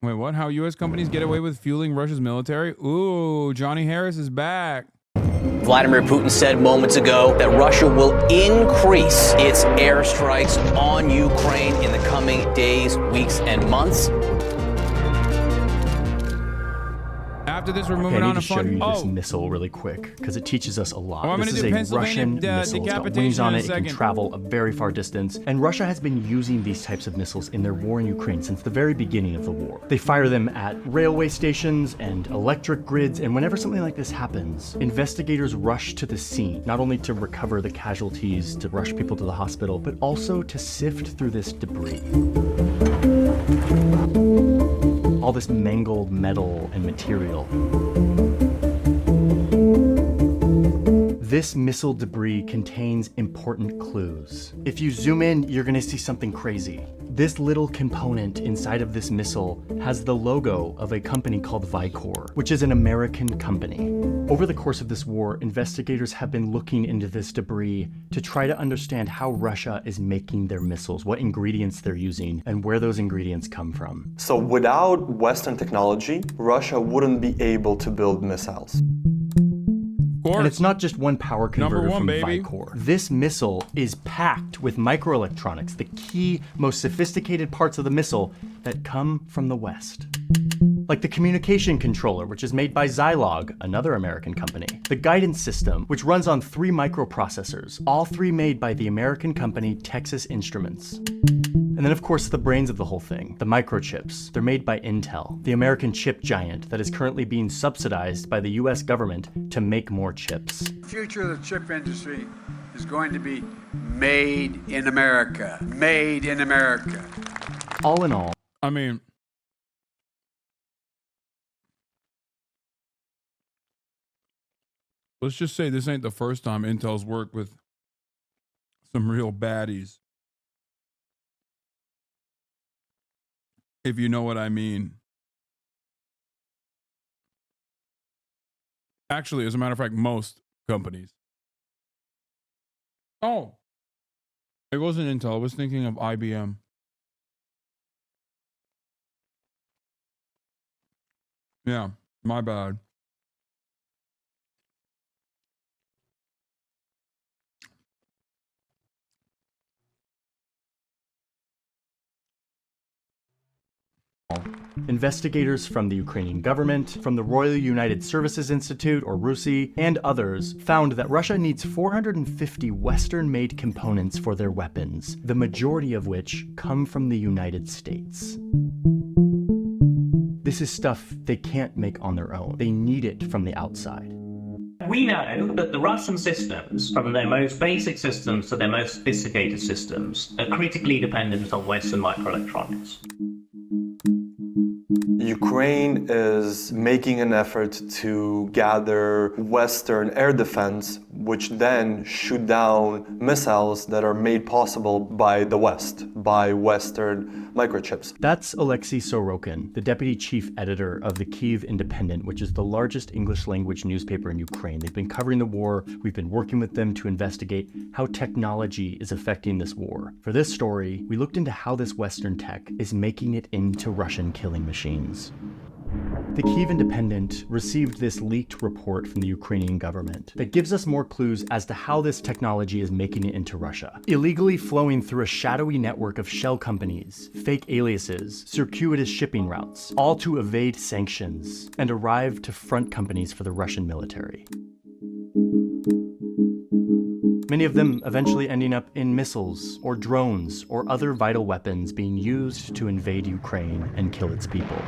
Wait, what? How U.S. companies get away with fueling Russia's military? Ooh, Johnny Harris is back. Vladimir Putin said moments ago that Russia will increase its airstrikes on Ukraine in the coming days, weeks, and months. After this, we're moving on to show you this missile really quick because it teaches us a lot. This is a Russian missile. It's got wings on it. It can travel a very far distance. And Russia has been using these types of missiles in their war in Ukraine since the very beginning of the war. They fire them at railway stations and electric grids. And whenever something like this happens, investigators rush to the scene, not only to recover the casualties, to rush people to the hospital, but also to sift through this debris. All this mangled metal and material. This missile debris contains important clues. If you zoom in, you're gonna see something crazy. This little component inside of this missile has the logo of a company called Piker, which is an American company. Over the course of this war, investigators have been looking into this debris to try to understand how Russia is making their missiles, what ingredients they're using, and where those ingredients come from. So without Western technology, Russia wouldn't be able to build missiles. And it's not just one power converter from Piker. This missile is packed with microelectronics, the key, most sophisticated parts of the missile that come from the West. Like the communication controller, which is made by Zilog, another American company. The guidance system, which runs on 3 microprocessors, all 3 made by the American company Texas Instruments. And then of course the brains of the whole thing, the microchips. They're made by Intel, the American chip giant that is currently being subsidized by the US government to make more chips. The future of the chip industry is going to be made in America. Made in America. All in all, I mean, let's just say this ain't the first time Intel's worked with some real baddies. If you know what I mean. Actually, as a matter of fact, most companies. Oh, it wasn't Intel. I was thinking of IBM. Yeah, my bad. investigators from the Ukrainian government, from the Royal United Services Institute, or RUSI, and others found that Russia needs 450 Western-made components for their weapons, the majority of which come from the United States. This is stuff they can't make on their own. They need it from the outside. We know that the Russian systems, from their most basic systems to their most sophisticated systems, are critically dependent on Western microelectronics. Ukraine is making an effort to gather Western air defense, which then shoot down missiles that are made possible by the West, by Western microchips. That's Alexei Sorokin, the deputy chief editor of the Kyiv Independent, which is the largest English language newspaper in Ukraine. They've been covering the war. We've been working with them to investigate how technology is affecting this war. For this story, we looked into how this Western tech is making it into Russian killing machines. The Kyiv Independent received this leaked report from the Ukrainian government that gives us more clues as to how this technology is making it into Russia. Illegally flowing through a shadowy network of shell companies, fake aliases, circuitous shipping routes, all to evade sanctions and arrive to front companies for the Russian military. Many of them eventually ending up in missiles or drones or other vital weapons being used to invade Ukraine and kill its people.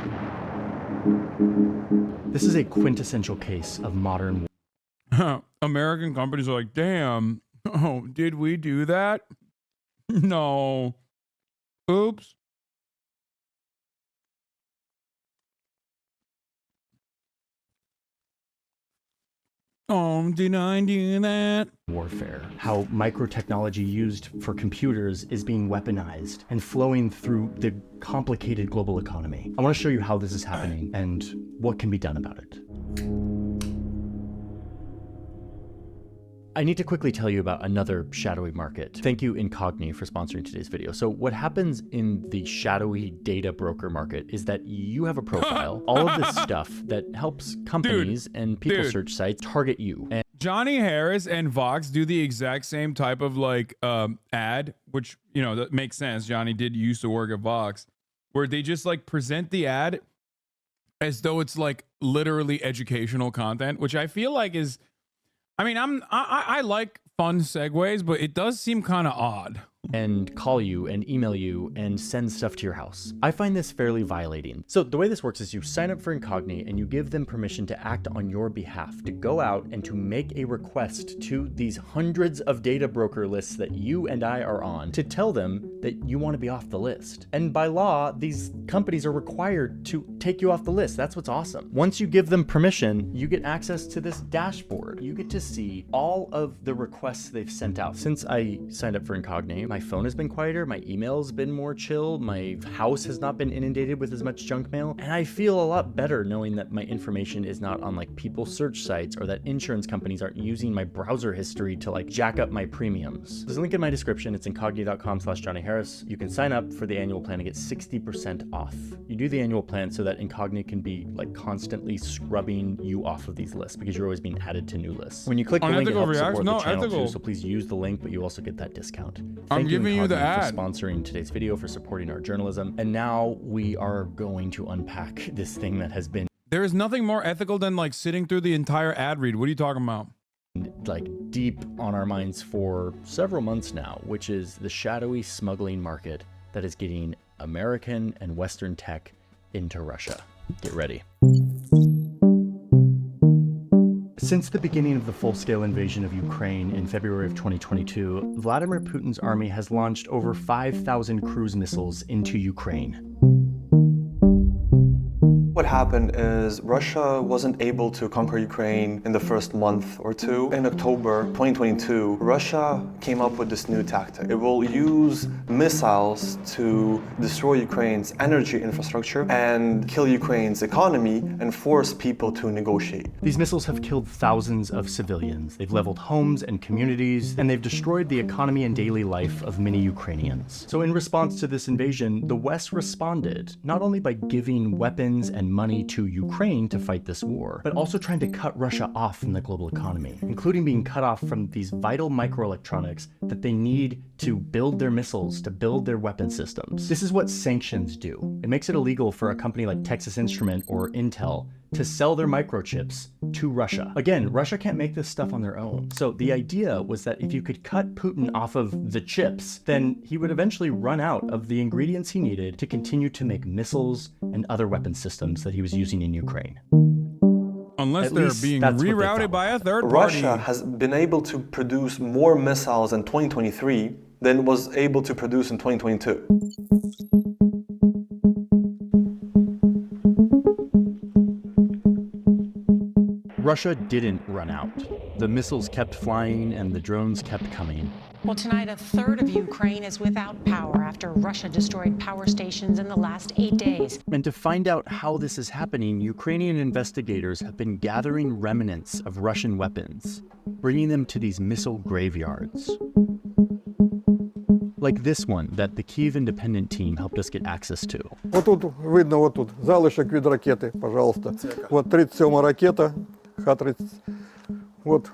This is a quintessential case of modern war. American companies are like, damn, oh, did we do that? No. Oops. Oh, did I do that? Warfare. How microtechnology used for computers is being weaponized and flowing through the complicated global economy. I want to show you how this is happening and what can be done about it. I need to quickly tell you about another shadowy market. Thank you, Incogni, for sponsoring today's video. So what happens in the shadowy data broker market is that you have a profile, all of this stuff that helps companies and people search sites target you. And Johnny Harris and Vox do the exact same type of like ad, which, you know, that makes sense. Johnny did used to work at Vox, where they just like present the ad as though it's like literally educational content, which I feel like is, I mean, I like fun segues, but it does seem kind of odd. and call you and email you and send stuff to your house. I find this fairly violating. So the way this works is you sign up for Incogni and you give them permission to act on your behalf, to go out and to make a request to these hundreds of data broker lists that you and I are on, to tell them that you want to be off the list. And by law, these companies are required to take you off the list. That's what's awesome. Once you give them permission, you get access to this dashboard. You get to see all of the requests they've sent out. Since I signed up for Incogni, my phone has been quieter, my email's been more chill, my house has not been inundated with as much junk mail, and I feel a lot better knowing that my information is not on like people search sites, or that insurance companies aren't using my browser history to like jack up my premiums. There's a link in my description. It's incogni.com/JohnnyHarris. You can sign up for the annual plan and get 60% off. You do the annual plan so that Incogni can be like constantly scrubbing you off of these lists, because you're always being added to new lists. When you click the link, it helps support the channel too, so please use the link, but you also get that discount. Thank you, Incogni, for sponsoring today's video, for supporting our journalism. And now we are going to unpack this thing that has been... There is nothing more ethical than like sitting through the entire ad read. What are you talking about? Like deep on our minds for several months now, which is the shadowy smuggling market that is getting American and Western tech into Russia. Get ready. Since the beginning of the full-scale invasion of Ukraine in February of 2022, Vladimir Putin's army has launched over 5,000 cruise missiles into Ukraine. What happened is Russia wasn't able to conquer Ukraine in the first month or two. In October 2022, Russia came up with this new tactic. It will use missiles to destroy Ukraine's energy infrastructure and kill Ukraine's economy and force people to negotiate. These missiles have killed thousands of civilians. They've leveled homes and communities, and they've destroyed the economy and daily life of many Ukrainians. So in response to this invasion, the West responded, not only by giving weapons and money to Ukraine to fight this war, but also trying to cut Russia off from the global economy, including being cut off from these vital microelectronics that they need to build their missiles, to build their weapon systems. This is what sanctions do. It makes it illegal for a company like Texas Instruments or Intel to sell their microchips to Russia. Again, Russia can't make this stuff on their own. So the idea was that if you could cut Putin off of the chips, then he would eventually run out of the ingredients he needed to continue to make missiles and other weapon systems that he was using in Ukraine. Unless they're being rerouted by a third party. Russia has been able to produce more missiles in 2023 than was able to produce in 2022. Russia didn't run out. The missiles kept flying and the drones kept coming. Well, tonight, a third of Ukraine is without power after Russia destroyed power stations in the last 8 days. And to find out how this is happening, Ukrainian investigators have been gathering remnants of Russian weapons, bringing them to these missile graveyards. Like this one that the Kyiv Independent team helped us get access to. Вот тут видно, вот тут залишок від ракети, пожалуйста. Вот 37-ма ракета, Х-30. Вот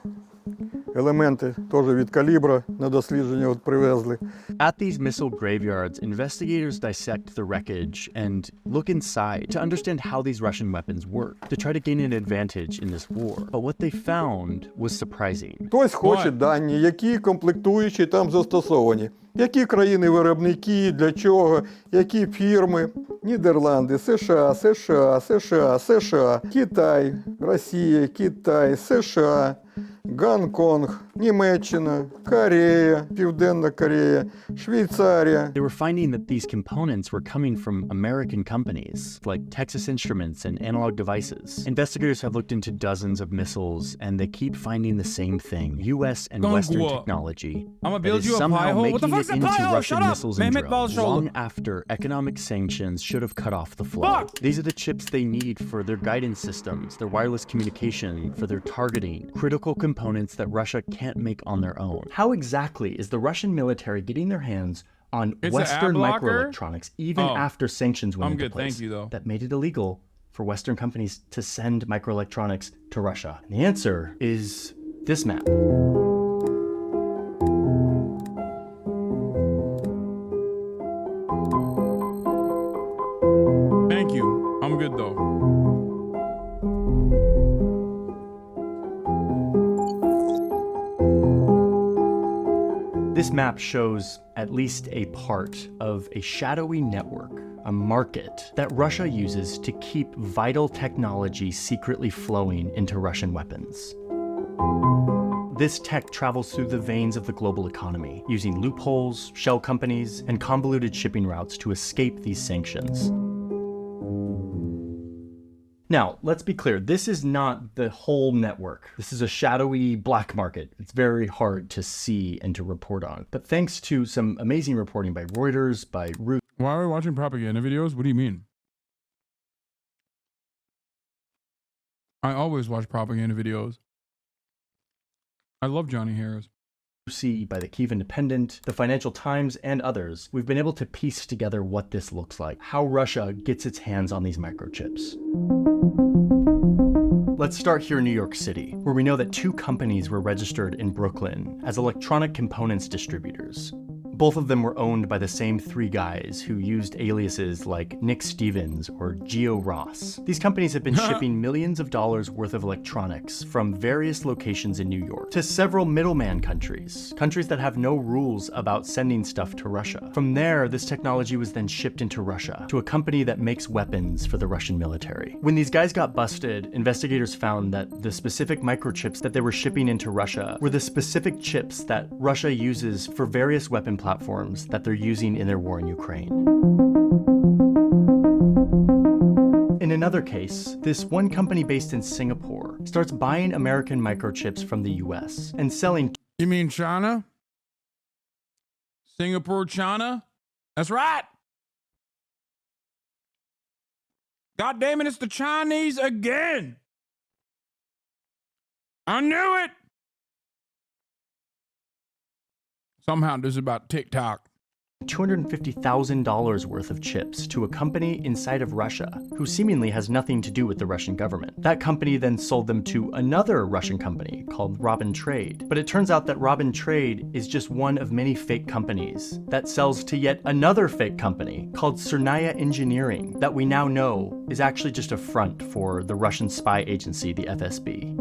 елементи теж від калібра на дослідження от привезли. At these missile graveyards, investigators dissect the wreckage and look inside to understand how these Russian weapons work, to try to gain an advantage in this war. But what they found was surprising. Хтось хоче дані, які комплектуючі там застосовані. Які країни-виробники, для чого, які фірми. Нідерланди, США, США, США, США, Китай, Росія, Китай, США, Гонконг, Німеччина, Корея, Південна Корея, Швейцарія. They were finding that these components were coming from American companies like Texas Instruments and Analog Devices. Investigators have looked into dozens of missiles and they keep finding the same thing. US and Western technology that is somehow making it into Russian missiles and drones long after economic sanctions should have cut off the flow. These are the chips they need for their guidance systems, their wireless communication, for their targeting, critical components that Russia can't can't make on their own. How exactly is the Russian military getting their hands on Western microelectronics even after sanctions went into place thank you, though. that made it illegal for Western companies to send microelectronics to Russia? And the answer is this map. Thank you. I'm good though. This map shows at least a part of a shadowy network, a market that Russia uses to keep vital technology secretly flowing into Russian weapons. This tech travels through the veins of the global economy, using loopholes, shell companies, and convoluted shipping routes to escape these sanctions. Now, let's be clear, this is not the whole network. This is a shadowy black market. It's very hard to see and to report on. But thanks to some amazing reporting by Reuters, by Root. Why are we watching propaganda videos? What do you mean? I always watch propaganda videos. I love Johnny Harris. By the Kyiv Independent, the Financial Times, and others, we've been able to piece together what this looks like, how Russia gets its hands on these microchips. Let's start here in New York City, where we know that 2 companies were registered in Brooklyn as electronic components distributors. Both of them were owned by the same 3 guys who used aliases like Nick Stevens or Geo Ross. These companies have been shipping millions of dollars worth of electronics from various locations in New York to several middleman countries that have no rules about sending stuff to Russia. From there, this technology was then shipped into Russia to a company that makes weapons for the Russian military. When these guys got busted, investigators found that the specific microchips that they were shipping into Russia were the specific chips that Russia uses for various weapon platforms that they're using in their war in Ukraine. In another case, this one company based in Singapore starts buying American microchips from the US and selling. You mean China? Singapore, China? That's right. God damn it, it's the Chinese again. I knew it. Somehow this is about TikTok. $250,000 worth of chips to a company inside of Russia who seemingly has nothing to do with the Russian government. That company then sold them to another Russian company called Robin Trade. But it turns out that Robin Trade is just one of many fake companies that sells to yet another fake company called Cernaya Engineering that we now know is actually just a front for the Russian spy agency, the FSB.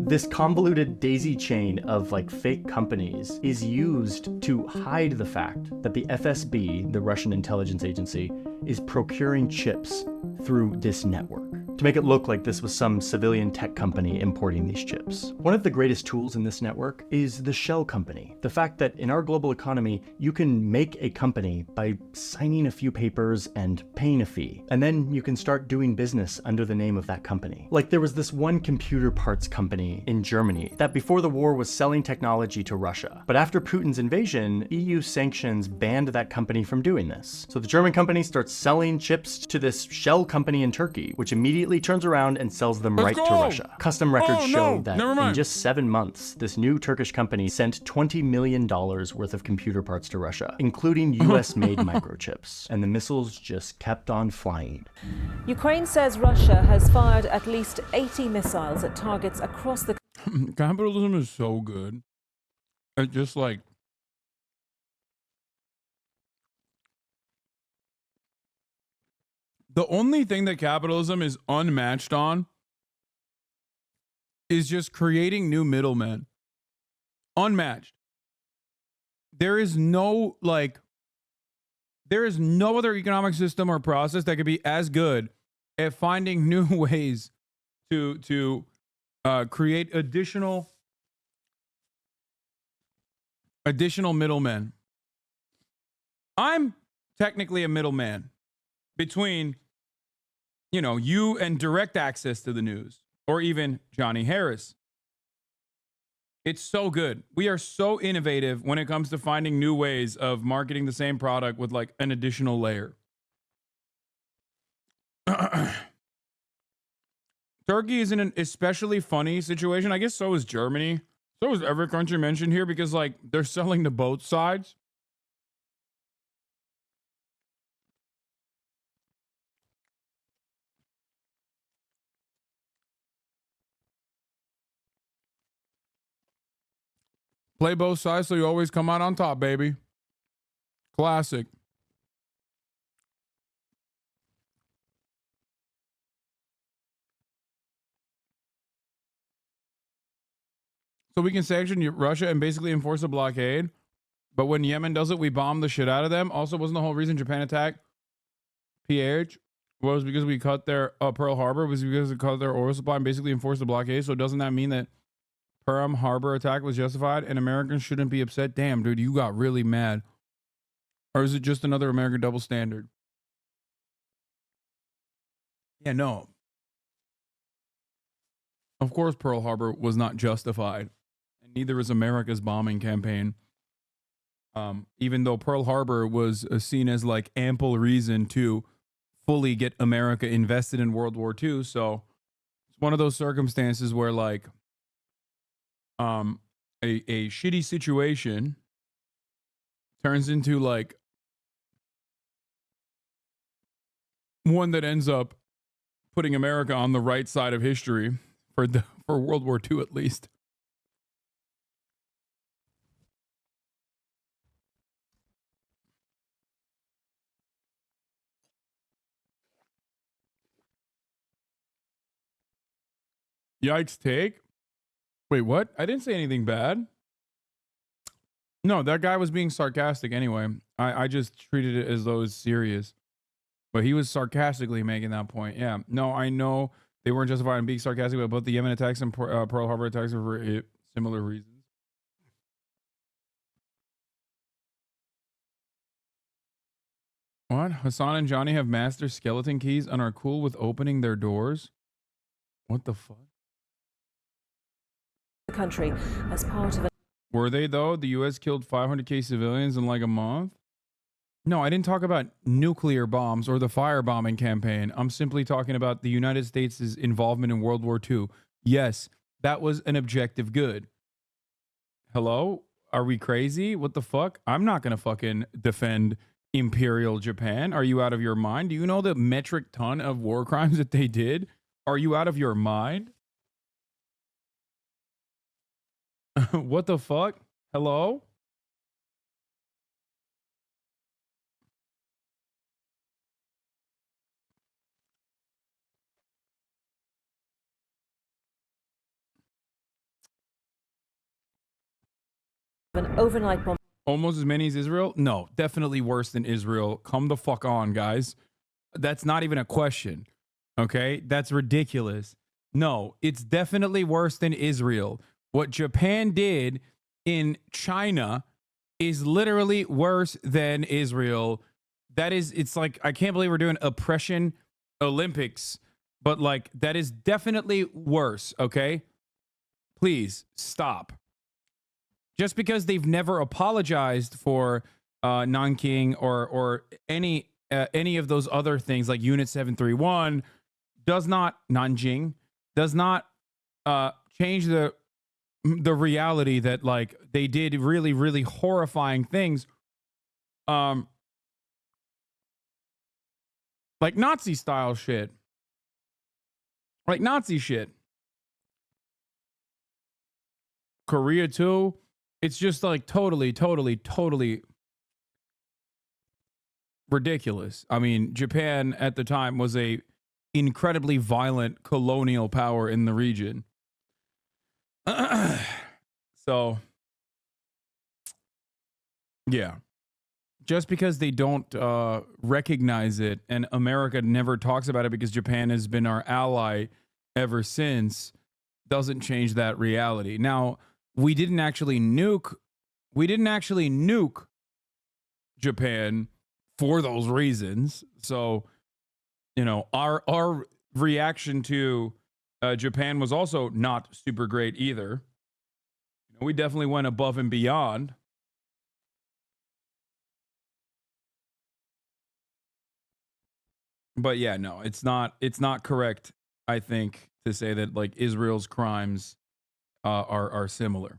This convoluted daisy chain of fake companies is used to hide the fact that the FSB, the Russian intelligence agency, is procuring chips through this network to make it look like this was some civilian tech company importing these chips. One of the greatest tools in this network is the shell company. The fact that in our global economy, you can make a company by signing a few papers and paying a fee, and then you can start doing business under the name of that company. Like there was this one computer parts company in Germany that before the war was selling technology to Russia. But after Putin's invasion, EU sanctions banned that company from doing this. So the German company starts selling chips to this shell company in Turkey, which immediately turns around and sells them right to Russia. Custom records show that in just 7 months, this new Turkish company sent $20 million worth of computer parts to Russia, including US-made microchips. And the missiles just kept on flying. Ukraine says Russia has fired at least 80 missiles at targets across the Capitalism is so good. It's just like the only thing that capitalism is unmatched on is just creating new middlemen. Unmatched. There is no other economic system or process that could be as good at finding new ways to create additional middlemen. I'm technically a middleman between you and direct access to the news, or even Johnny Harris. It's so good. We are so innovative when it comes to finding new ways of marketing the same product with an additional layer. Turkey is in an especially funny situation. I guess so is Germany. So is every country mentioned here because like they're selling to both sides? Play both sides so you always come out on top, baby. Classic. So we can sanction Russia and basically enforce a blockade. But when Yemen does it, we bomb the shit out of them. Also, wasn't the whole reason Japan attacked PH was because we cut their Pearl Harbor, was because we cut their oil supply and basically enforced the blockade. So doesn't that mean that Pearl Harbor attack was justified and Americans shouldn't be upset? Damn, dude, you got really mad. Or is it just another American double standard? Yeah, no. Of course, Pearl Harbor was not justified. And neither is America's bombing campaign. Even though Pearl Harbor was seen as like ample reason to fully get America invested in World War II. So it's one of those circumstances where like a shitty situation turns into like one that ends up putting America on the right side of history for World War II at least. Yikes take? Wait, what? I didn't say anything bad. No, that guy was being sarcastic anyway. I just treated it as though it's serious. But he was sarcastically making that point. Yeah. No, I know they weren't justified in being sarcastic about both the Yemen attacks and Pearl Harbor attacks for similar reasons. What? Hasan and Johnny have master skeleton keys and are cool with opening their doors? What the fuck? The country as part of a... Were they though? The U.S. killed 500K civilians in like a month? No, I didn't talk about nuclear bombs or the firebombing campaign. I'm simply talking about the United States' involvement in World War II. Yes, that was an objective good. Hello? Are we crazy? What the fuck? I'm not going to fucking defend Imperial Japan. Are you out of your mind? Do you know the metric ton of war crimes that they did? Are you out of your mind? What the fuck? Hello? an overnight bomb. Almost as many as Israel? No, definitely worse than Israel. Come the fuck on, guys. That's not even a question. Okay? That's ridiculous. No, it's definitely worse than Israel. What Japan did in China is literally worse than Israel. That is, it's like, I can't believe we're doing oppression Olympics, but like, that is definitely worse, okay? Please stop. Just because they've never apologized for Nanking or any of those other things like Unit 731 does not, Nanjing, does not change the reality that like they did really, really horrifying things. Like Nazi style shit. Like Nazi shit. Korea too. It's just like totally ridiculous. I mean, Japan at the time was a incredibly violent colonial power in the region. So, yeah. Just because they don't recognize it and America never talks about it because Japan has been our ally ever since doesn't change that reality. Now, we didn't actually nuke Japan for those reasons. So, you know, our reaction to Japan was also not super great either. You know, we definitely went above and beyond. But yeah, no, it's not correct, I think, to say that like Israel's crimes are similar.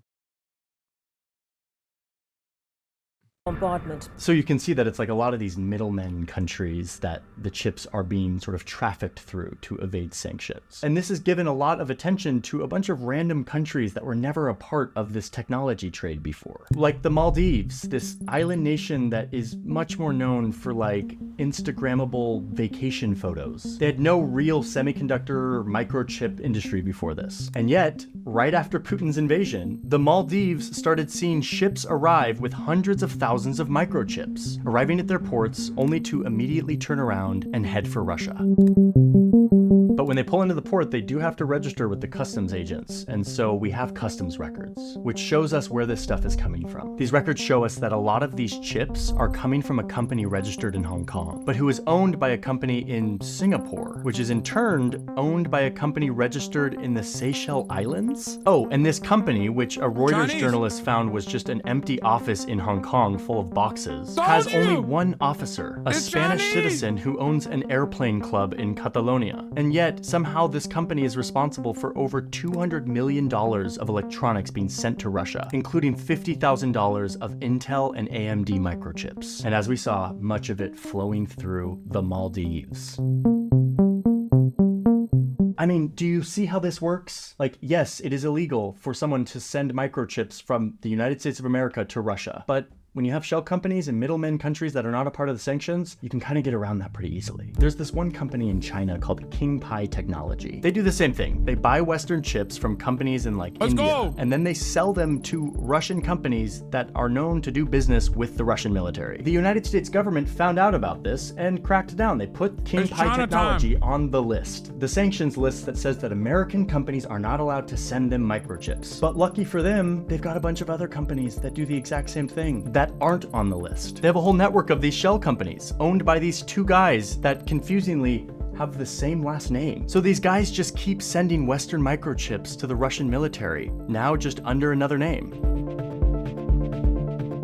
bombardment. So you can see that it's like a lot of these middlemen countries that the chips are being sort of trafficked through to evade sanctions. And this has given a lot of attention to a bunch of random countries that were never a part of this technology trade before. Like the Maldives, this island nation that is much more known for like Instagrammable vacation photos. They had no real semiconductor or microchip industry before this. And yet, right after Putin's invasion, the Maldives started seeing ships arrive with hundreds of thousands of microchips, arriving at their ports only to immediately turn around and head for Russia. But when they pull into the port, they do have to register with the customs agents, and so we have customs records, which shows us where this stuff is coming from. These records show us that a lot of these chips are coming from a company registered in Hong Kong, but who is owned by a company in Singapore, which is in turn owned by a company registered in the Seychelles Islands? Oh, and this company, which a Reuters journalist found was just an empty office in Hong Kong full of boxes, has only one officer, a Spanish citizen who owns an airplane club in Catalonia. And yet, somehow this company is responsible for over $200 million of electronics being sent to Russia, including $50,000 of Intel and AMD microchips. And as we saw, much of it flowing through the Maldives. I mean, do you see how this works? Like, yes, it is illegal for someone to send microchips from the United States of America to Russia, but when you have shell companies and middlemen countries that are not a part of the sanctions, you can kind of get around that pretty easily. There's this one company in China called King Pi Technology. They do the same thing. They buy Western chips from companies in like India, and then they sell them to Russian companies that are known to do business with the Russian military. The United States government found out about this and cracked down. They put King Pi Technology on the list, the sanctions list that says that American companies are not allowed to send them microchips. But lucky for them, they've got a bunch of other companies that do the exact same thing that aren't on the list. They have a whole network of these shell companies owned by these two guys that confusingly have the same last name. So these guys just keep sending Western microchips to the Russian military, now just under another name.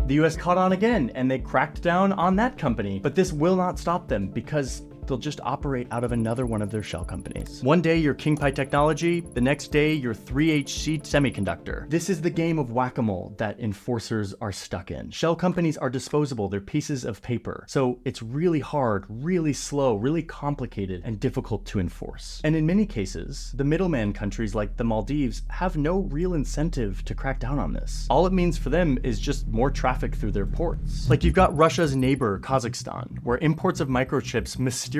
The US caught on again and they cracked down on that company, but this will not stop them because they'll just operate out of another one of their shell companies. One day you're King Pi Technology, the next day you're 3HC Semiconductor. This is the game of whack-a-mole that enforcers are stuck in. Shell companies are disposable, they're pieces of paper. So it's really hard, really slow, really complicated, and difficult to enforce. And in many cases, the middleman countries like the Maldives have no real incentive to crack down on this. All it means for them is just more traffic through their ports. Like you've got Russia's neighbor, Kazakhstan, where imports of microchips mysteriously.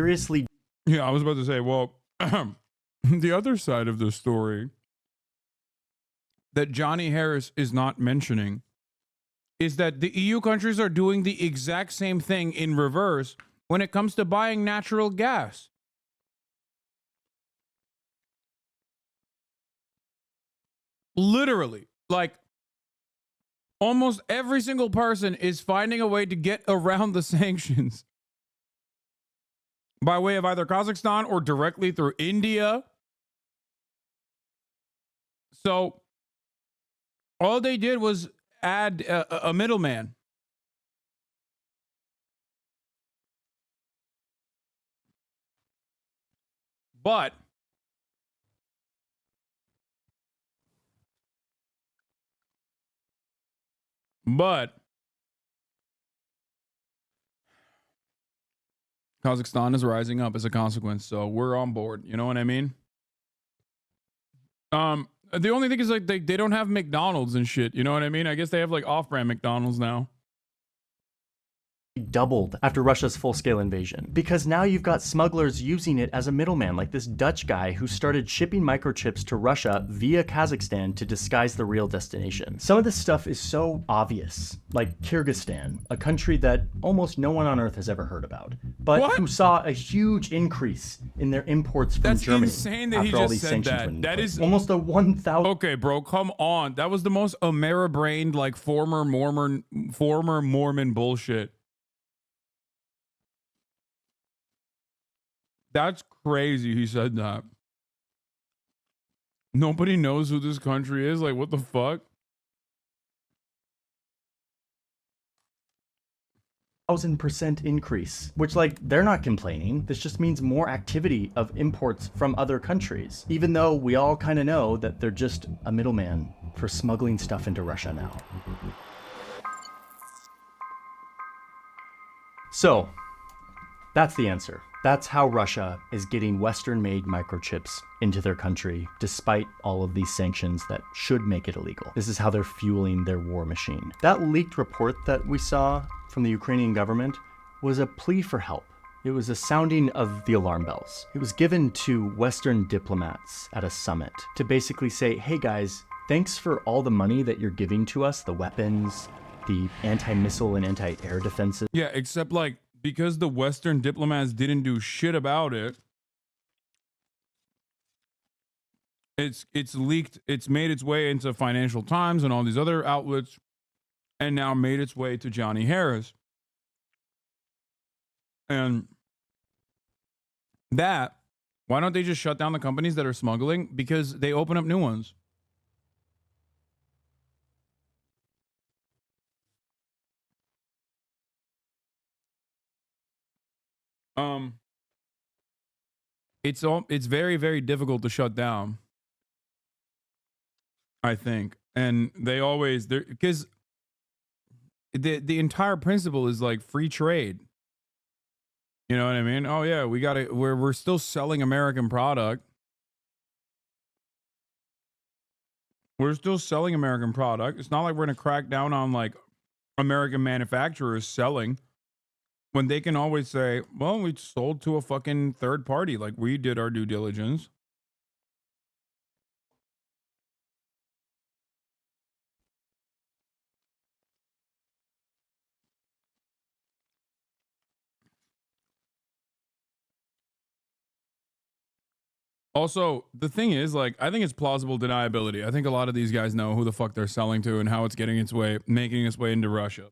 Yeah, I was about to say, well, the other side of the story that Johnny Harris is not mentioning is that the EU countries are doing the exact same thing in reverse when it comes to buying natural gas. Literally, like almost every single person is finding a way to get around the sanctions by way of either Kazakhstan or directly through India. So all they did was add a middleman. But Kazakhstan is rising up as a consequence, so we're on board. You know what I mean? The only thing is like they don't have McDonald's and shit. You know what I mean? I guess they have like off-brand McDonald's now. Doubled after Russia's full-scale invasion, because now you've got smugglers using it as a middleman, like this Dutch guy who started shipping microchips to Russia via Kazakhstan to disguise the real destination. Some of this stuff is so obvious, like Kyrgyzstan, a country that almost no one on earth has ever heard about, but who saw a huge increase in their imports from Germany. That's insane that he after all just these said sanctions that. went into That place. is almost a 1,000. Okay, bro, come on. That was the most Ameri-brained, like former Mormon bullshit. That's crazy he said that. Nobody knows who this country is. Like, what the fuck? 1,000% increase, which like they're not complaining. This just means more activity of imports from other countries, even though we all kind of know that they're just a middleman for smuggling stuff into Russia now. So, that's the answer. That's how Russia is getting Western-made microchips into their country, despite all of these sanctions that should make it illegal. This is how they're fueling their war machine. That leaked report that we saw from the Ukrainian government was a plea for help. It was a sounding of the alarm bells. It was given to Western diplomats at a summit to basically say, hey guys, thanks for all the money that you're giving to us, the weapons, the anti-missile and anti-air defenses. Yeah, except like, because the Western diplomats didn't do shit about it, it's leaked, it's made its way into Financial Times and all these other outlets, and now made its way to Johnny Harris. And that, why don't they just shut down the companies that are smuggling? Because they open up new ones. It's very, very difficult to shut down, I think. And they always, because the entire principle is like free trade. You know what I mean? Oh yeah, we're still selling American product. We're still selling American product. It's not like we're gonna crack down on like American manufacturers selling, when they can always say, well, we sold to a fucking third party. Like, we did our due diligence. Also, the thing is, like, I think it's plausible deniability. I think a lot of these guys know who the fuck they're selling to and how it's making its way into Russia.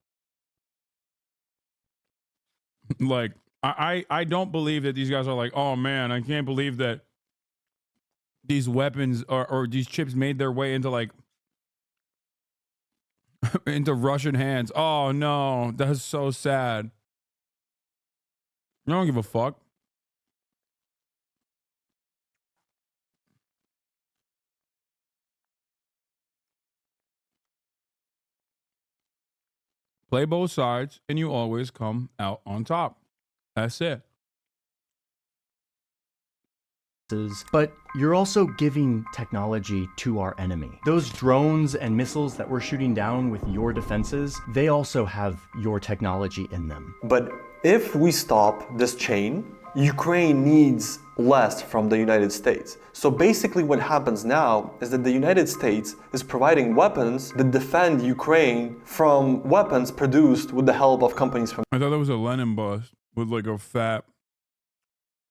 Like, I don't believe that these guys are like, oh man, I can't believe that these weapons or these chips made their way into like into Russian hands. Oh no, that's so sad. I don't give a fuck. Play both sides and you always come out on top. That's it. But you're also giving technology to our enemy. Those drones and missiles that we're shooting down with your defenses, they also have your technology in them. But if we stop this chain, Ukraine needs less from the United States. So basically what happens now is that the United States is providing weapons that defend Ukraine from weapons produced with the help of companies from I thought that was a Lenin bus with like a fat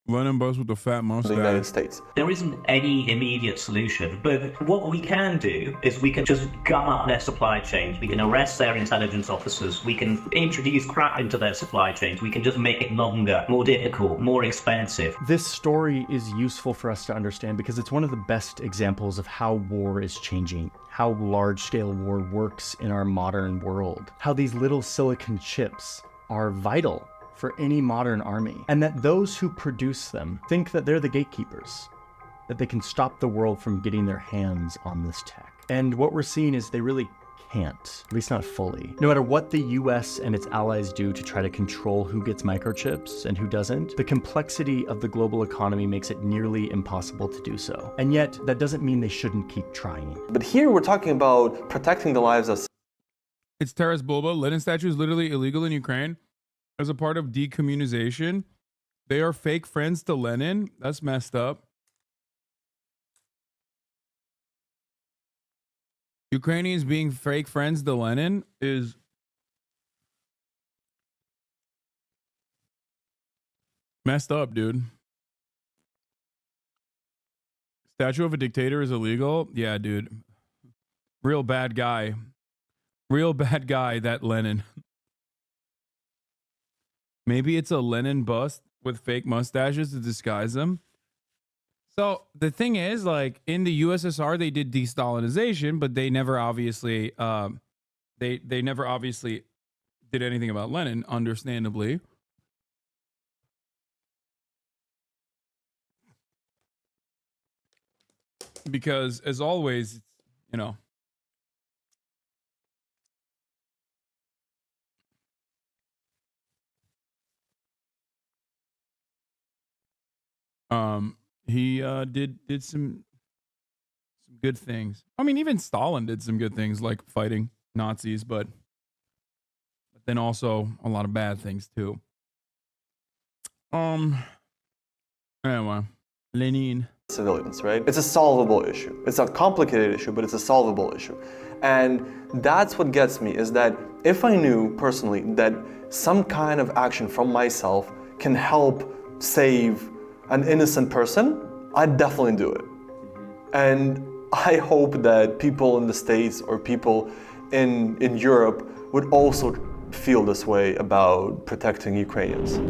Lenin bus with a fat mustache. the United States. There isn't any immediate solution, but what we can do is we can just gum up their supply chains. We can arrest their intelligence officers. We can introduce crap into their supply chains. We can just make it longer, more difficult, more expensive. This story is useful for us to understand because it's one of the best examples of how war is changing, how large-scale war works in our modern world, how these little silicon chips are vital for any modern army, and that those who produce them think that they're the gatekeepers, that they can stop the world from getting their hands on this tech. And what we're seeing is they really can't, at least not fully. No matter what the US and its allies do to try to control who gets microchips and who doesn't, the complexity of the global economy makes it nearly impossible to do so. And yet, that doesn't mean they shouldn't keep trying. But here we're talking about protecting the lives of... It's Taras Bulba. Lenin statue is literally illegal in Ukraine as a part of decommunization. They are fake friends to Lenin. That's messed up. Ukrainians being fake friends to Lenin is messed up, dude. Statue of a dictator is illegal? Yeah, dude. Real bad guy. Real bad guy, that Lenin. Maybe it's a Lenin bust with fake mustaches to disguise them. So the thing is, like, in the USSR, they did de-Stalinization, but they never obviously, they never obviously did anything about Lenin, understandably. Because, as always, you know, He did some good things. I mean, even Stalin did some good things, like fighting Nazis, but then also a lot of bad things too. Anyway, Lenin. Civilians, right? It's a solvable issue. It's a complicated issue, but it's a solvable issue. And that's what gets me, is that if I knew personally that some kind of action from myself can help save an innocent person, I'd definitely do it. And I hope that people in the States or people in Europe would also feel this way about protecting Ukrainians.